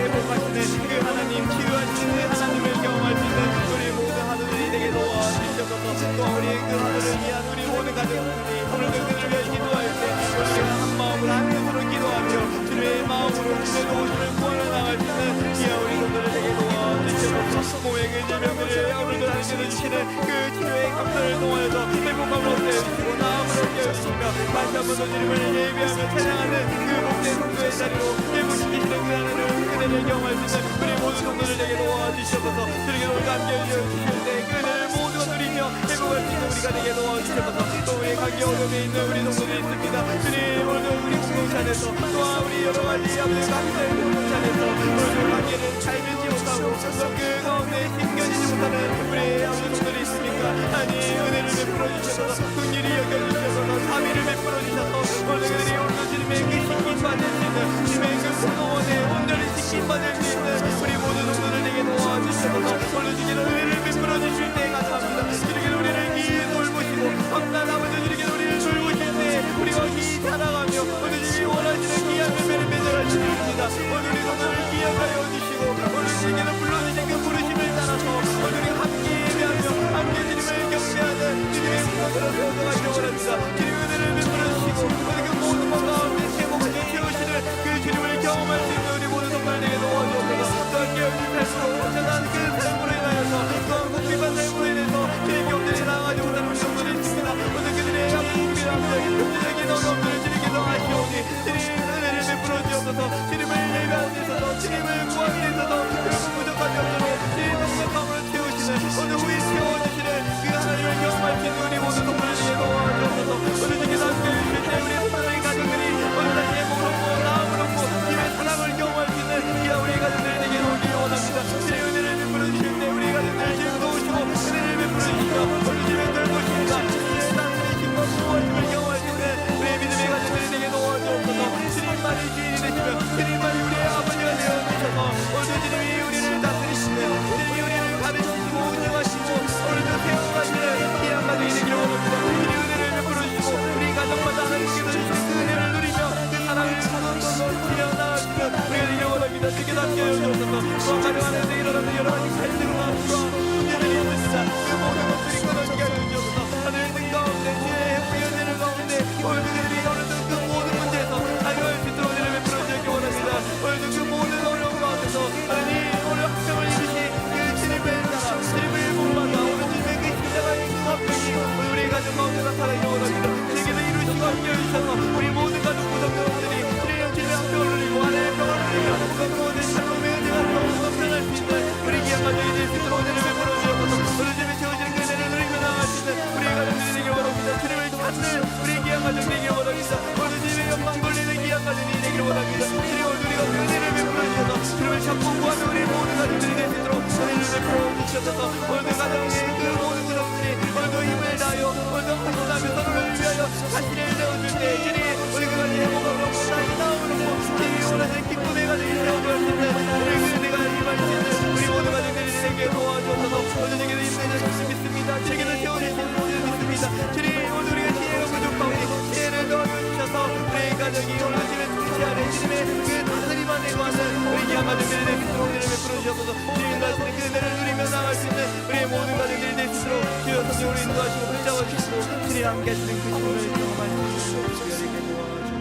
주님의 도우심을 구하러 나갈 수 있는 이야 우리 성도들에게 도와주시옵소서. 몸의 그 질병들을 우리들 하나님께서 주시는 그 치료의 감사를 통하여서 행복함을 얻게 해주시고 나음을 얻게 해주시며 다시 한번 더 주님을 예배하며 찬양하는 그 목대 성도의 자리로 회복시키시는 그 하나님을 그대를 경험할 수 있는 우리 모든 성도들에게 도와주시옵소서. 주님께 우리가 함께 해주실 때 그들을 모두가 누리며 회복할 수 있는 우리가 되게 도와주시옵소서. 또 우리의 관계 어려움에 있는 우리 성도들이 있습니다. 주님 오늘도 우리 공동체 안에서 또한 우리 여러 가지 아버지 각자의 공동체 안에서 오늘도 관계를 잘 맺지 못하고 또 그 가운데 힘겨지지 못하는 우리 아버지 성도들이 있으니까 아니 은혜를 베풀어 주셔서 긍휼히 여겨주셔서 자비를 베풀어 주셔서 오늘 그들이 오늘도 주님의 그 신김받을 수 있는 주님의 그 공동원에 온전히 신김받을 수 있는 우리 모든 성도들에게 도와주셔서 오늘 주기는 은혜를 베풀어 주실 때 감사합니다. 주님께 우리를 기 돌보시고 감사한 아버지 주님께 우리를 돌보실 때 우리가 기 살아가며 오늘 주님이 원하시는 귀한 열매를 맺어갈 수 있습니다. 오늘 우리 성도를 기억하여 주시고 오늘 주님께는 불러주신 그 부르심을 따라서 오늘 우리 함께 예배하며 함께 주님을 경배하는 주님의 공동체로 세워가기를 원합니다. 주님의 은혜를 베풀어 주시고 오늘 그 모든 것 가운데 행복하게 채우시는 그 주님을 경험할 수 있는 우리 모든 성도들에게 도와주옵소서. 또 함께 열심히 삶으로 전한 그 삶으로 인하여서 또한 공비반 삶으로 인해서 주님께 온전히 나아가지 못하는 우리 성도들이 있습니다. 오늘 그들의 아픔이나 경제적인 어려움들을 주님께서 아시오니 주님 은혜를 베풀어 주옵소서. 주님을 예배하는 데 있어서 주님을 구하는 데 있어서 결국 부족한 점으로 주님 넉넉함으로 채우시는 오늘 우리 채워주시는 그 하나님을 경험할 수 있는 우리 모든 성도들에게 도와주옵소서. 오늘 주님께서 함께 해주실 때 우리 사랑의 가족들이 오늘 다시 행복을 얻고 나음을 얻고 주님의 사랑을 경험할 수 있는 이야 우리 가족들에게 오길 원합니다. 주님의 은혜를 베풀어 주실 때 우리 가족들 주님 도우시고 은혜를 베풀어 주시며 오늘 주님의 돌보십니다. 주님의 다스리심과 보호하심을 경험할 수 있는 우리 믿음의 가족들에게 도와주옵소서. 주님만이 주인이 되시며 주님만이 우리의 아버지가 되어주셔서 오늘 주님이 우리를 다스리시는 주님이 우리를 가르치시고 운영하시고 오늘도 세워가시는 귀한 가족이 되기를 원합니다. 주님 은혜를 베풀어 주시고 우리 가정마다 하나님께서 주시는 그 은혜를 누리며 그 사랑을 서로서로 지려 나가시는 우리가 되기를 원합니다. 주께서 함께하여 주옵소서. 또한 가정 안에서 일어나는 여러 가지 갈등과 문제들이 있습니다. 그 모든 것들이 끊어지게 하여 주옵소서. 하늘 등 가운데 주의 행복의 은혜를 가운데 오늘 그들이 오늘도 그 모든 문제에서 자유할 수 있도록 은혜를 베풀어 주시기 원합니다. 오늘도 그 모든 어려움 가운데서 하나님 오늘 학생을 이루시 그 주님을 따라 주님을 본받아 오늘 주님의 그 십자가의 그 화평이 오늘 우리 가정 가운데 나타나기 원합니다. 주님께서 이루시고 함께해 주셔서 우리 모든 가족 구성원들이 주님의 영치를 함께 올리고 하나님의 평화를 누리며 그 모든 삶의 은혜가 평안할 수 있는 우리 귀한 가정이 될 수 있도록 은혜를 베풀어 주옵소서. 오늘 주님의 채워지는 그 은혜를 누리며 나아갈 수 있는 우리 가족들이 되길 원합니다. 주님을 찾는 우리 귀한 가정 되길 원합니다. 오늘 주님의 영광 돌리는 귀한 가정이 되길 원합니다. 주님 오늘 우리가 그 은혜를 베풀어 주셔서 주님을 찾고 구하는 우리 모든 가족들이 될 수 있도록 은혜를 베풀어 주셔서 오늘도 가정의 그 모든 구성들이 오늘도 힘을 다하여 오늘도 하나님의 서로를 위하여 자신을 내어줄 때 주님 우리 그 가정의 행복을 얻고 나의 나음을 얻고 주님이 원하시는 기쁨의 가정이 되어줄 수 있는 우리 그 은혜가 임할 수 있는 우리 모든 가정들이 되게 도와주옵소서. 오늘 주님께서 힘내주실 수 믿습니다. 주님께서 세워주실 수 믿습니다. 주님 오늘 우리가 지혜가 부족하오니 지혜를 더하여주셔서 우리 가정이 오늘 주님의 통치 아래 주님의 그 다스림 안에 거하는 우리 귀한 가정들이 될 수 있도록 은혜를 베풀어 주셔서 주님 가르치는 그 은혜를 누리며 나갈 수 있는 우리의 모든 가정들이 될 수 있도록 주여 성령 우리 인도하시고 붙잡아 주시고 주님 함께 하시는 그 힘을 경험할 수 있도록 주여에게 도와주옵소서.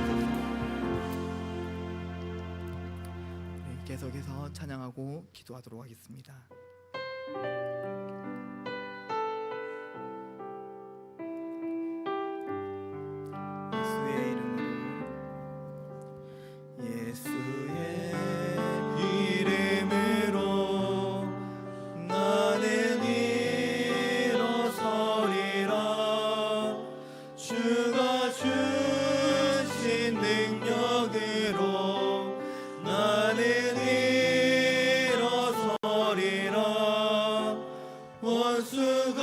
계속해서 찬양하고 기도하도록 하겠습니다. 예수의 이름으로 예수의 이름으로 나는 일어서리라. 주가 주신 능력으로 나는 일어서리라. 원수가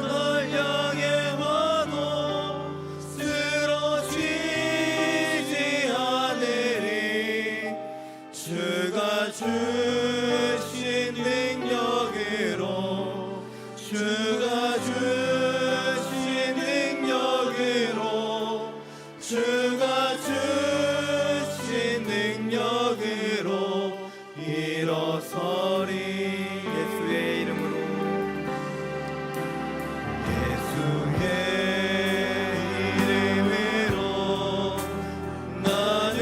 널 향해 와도 쓰러지지 않으리. 주가 주신 능력으로 주가 주신 능력으로 주가 주신 능력으로 일어서리. 예수의 이름으로 예수의 이름으로 나는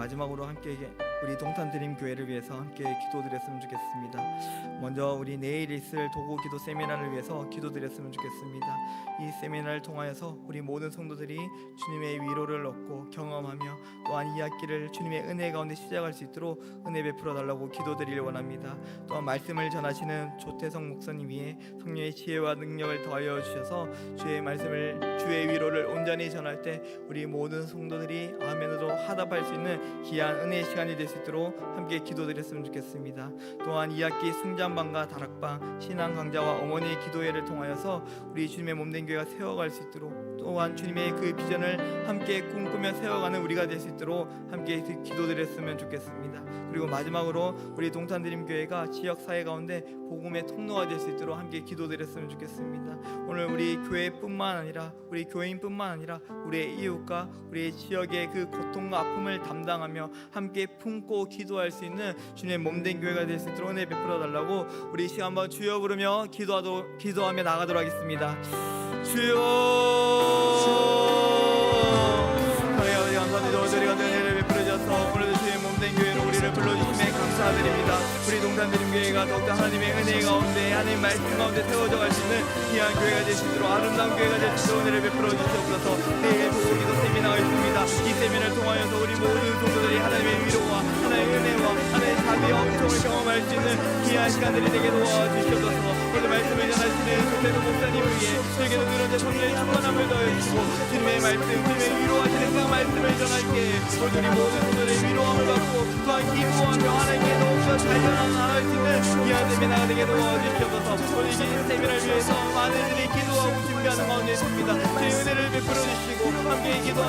마지막으로 함께 우리 동탄드림 교회를 위해서 함께 기도드렸으면 좋겠습니다. 먼저 우리 내일 있을 도구 기도 세미나를 위해서 기도드렸으면 좋겠습니다. 이 세미나를 통하여서 우리 모든 성도들이 주님의 위로를 얻고 경험하며 또한 이 학기를 주님의 은혜 가운데 시작할 수 있도록 은혜 베풀어 달라고 기도드리길 원합니다. 또한 말씀을 전하시는 조태성 목사님 위에 성령의 지혜와 능력을 더하여 주셔서 주의 말씀을 주의 위로를 온전히 전할 때 우리 모든 성도들이 아멘으로 화답할 수 있는 귀한 은혜의 시간이 될 수 있도록 함께 기도드렸으면 좋겠습니다. 또한 이 학기 승잔방과 다락방, 신앙 강좌와 어머니의 기도회를 통하여서 우리 주님의 몸된 교회가 세워갈 수 있도록 또한 주님의 그 비전을 함께 꿈꾸며 세워가는 우리가 될 수 있도록 함께 기도드렸으면 좋겠습니다. 그리고 마지막으로 우리 동탄드림 교회가 지역 사회 가운데 복음의 통로가 될 수 있도록 함께 기도드렸으면 좋겠습니다. 오늘 우리 교회뿐만 아니라 우리 교인뿐만 아니라 우리의 이웃과 우리의 지역의 그 고통과 아픔을 담당하며 함께 품고 기도할 수 있는 주님의 몸된 교회가 될 수 있도록 은혜 베풀어 달라고 우리 시간 한번 주여 부르며 기도하며 나가도록 하겠습니다. 주여 감사합니다. 저희가 은혜를 베풀어 주셔서 오늘도 주의 몸된 교회로 우리를 불러주심에 감사드립니다. 우리 동탄드림 교회가 더욱더 하나님의 은혜 가운데 하나님 말씀 가운데 세워져 갈 수 있는 귀한 교회가 될 수 있도록 아름다운 교회가 될 수 있도록 은혜를 베풀어 주시옵소서. 내일 보고기도 세미나가 있습니다. 이 세미나를 통하여서 우리 모든 성도들이 하나님의 위로와 하나님의 은혜와 하나님의 자비와 엄청을 경험할 수 있는 귀한 시간들이 되게 도와주시옵소서. 오늘 말씀을 전하시는 조태도 목사님 위에 저에게도 늘어져 성령의 충만함을 더해주시고 주님의 말씀, 주님의 위로하시는 그 말씀을 전할게 오늘 우리 모든 성도들의 위로함을 받고 또한 기도하며 하나님께 더욱더 잘 전할 수 있는 귀한 세미나가 되게 도와주시옵소서. 오늘 이 세미나를 위해서 많은 이들이 기도하고 준비하는 가운데 있습니다. 주의 은혜를 베풀어 주시고 함께 기도에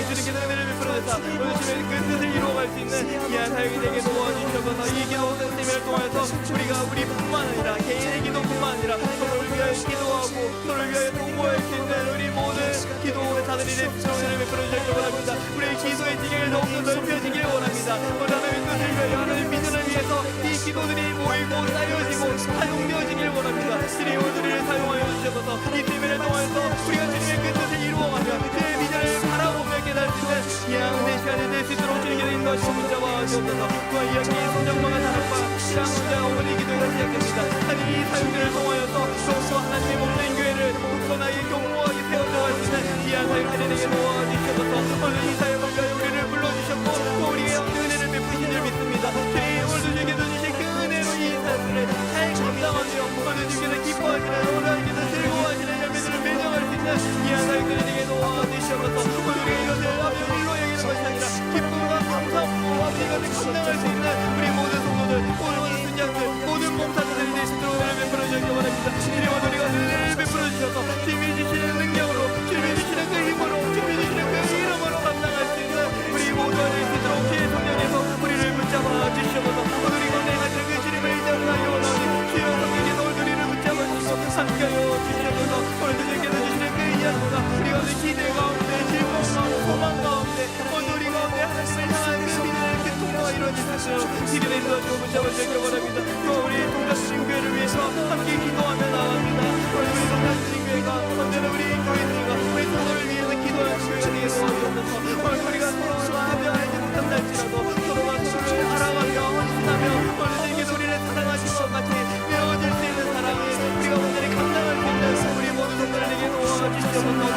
주님께서 은혜를 베풀어 주사 오늘 주님의 그 뜻을 이루어갈 수 있는 귀한 사역이 되게 도와주시옵소서. 이 기도 세미나를 통해서 우리가 우리뿐만 아니라 개인의 기도뿐만 아니라 서로를 위하여 기도하고 서로를 위하여 동거할 수 있는 우리 모든 기도사들이 될 수 있도록 은혜를 베풀어 주시기 원합니다. 우리의 기도의 지경을 더욱더 넓혀지길 원합니다. 오늘 하나님의 뜻을 위하여 하나님의 비전을 위해서 이 기도들이 모이고 쌓여지고 사용되어지길 원합니다. 주님 오늘을 사용하여 주셔서 이 세미나를 통해서 우리가 주님의 그 뜻을 이루어가며 주님의 비전을 바라보며 깨달을 수 있는 귀한 은혜 시간이 될 수 있도록 주님께서 인도하시고 문자와 주옵소서. 또한 이 학기 성장방과 다락방 신앙 문자 어머니 기도가 시작됩니다. 하나님 이 사역들을 통하여서 더욱더 하나님의 몸된 교회를 굳건하게 견고하게 세워나갈 수 있는 귀한 사역들이 되게 도와주셔서 오늘 이 사역을 위하여 우리를 불러주셨고 또 우리의 은혜를 베푸신 줄 믿습니다. 주님 오늘도 주께서 주신 그 은혜로 이 사역들을 잘 감당하며 오늘 주께서 기뻐하시는 오늘 하나님께서 즐거워하시는 열매들을 맺어갈 수 있는 귀한 사역들이 되게 도와주셔서 오늘 우리가 이것을 아버지로 여기는 것이 아니라 기쁨과 감사함과 아버지가 감당할 수 있는 우리 모든 성도들 모든 순장들 모든 몸사들이 될 수 있도록 은혜를 베풀어 주시기 원합니다. 주님 오늘 우리가 은혜를 베풀어 주셔서 주님이 주시는 능력으로 주님이 주시는 그 힘으로 주님이 주시는 그 이름으로 감당할 수 있는 우리 모두가 될 수 있도록 주의 성령에서 우리를 붙잡아 주시옵소서. 오늘 우리가 내가지는 그 주님을 의지하여 원하오니 주여 성령께서 우리를 붙잡아 주시고 함께하여 주시옵소서. 오늘 주님께서 주시는 그 인연과 우리 가운데 기대 가운데 즐거움과 소망 가운데 오늘 우리 가운데 하나님을 향한 그 믿음의 그 통로가 이루어질 수 있도록 기대를 인도하시고 붙잡아 주시기 원합니다. 또 우리 동탄드림 교회를 위해서 함께 기도하며 나갑니다. 우리 동탄드림 교회가 언제나 우리 교인들과 우리 성도를 위해서 기도하는 교회가 되게 도와주옵소서. 오늘 우리가 서로가 하지 못한 날지라도 서로가 서로를 알아가며 헌신하며 오늘 주님께서 우리를 사랑하신 것 같이 되어질 수 있는 사랑에 우리가 온전히 감당할 수 있는 우리 모든 성도들에게 도와주시옵소서. 또한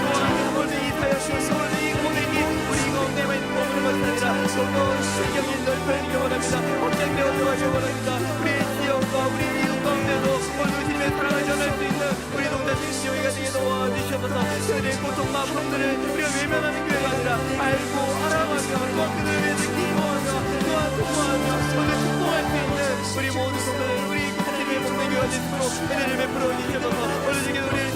오늘 이 사역이 오늘 이 고백이 우리 가운데만 머무는 것이 아니라 좀더 신경이 넓혀지기 원합니다. 확장되어 들어가기 원합니다. 우리 지역과 우리 이웃 가운데도 오늘 주님의 사랑을 전할 수 있는 우리 동탄드림 교회가 되게 도와주시옵소서. 그들의 고통과 아픔들을 우리가 외면하는 교회가 아니라 알고 알아가며 또한 그들을 위해서 기도하며 또한 공부하며 오늘 축복할 수 있는 우리 모든 성도들 우리 주님의 몸된 교회가 될 수 있도록 은혜를 베풀어 주시옵소서. 오늘 주께 우리를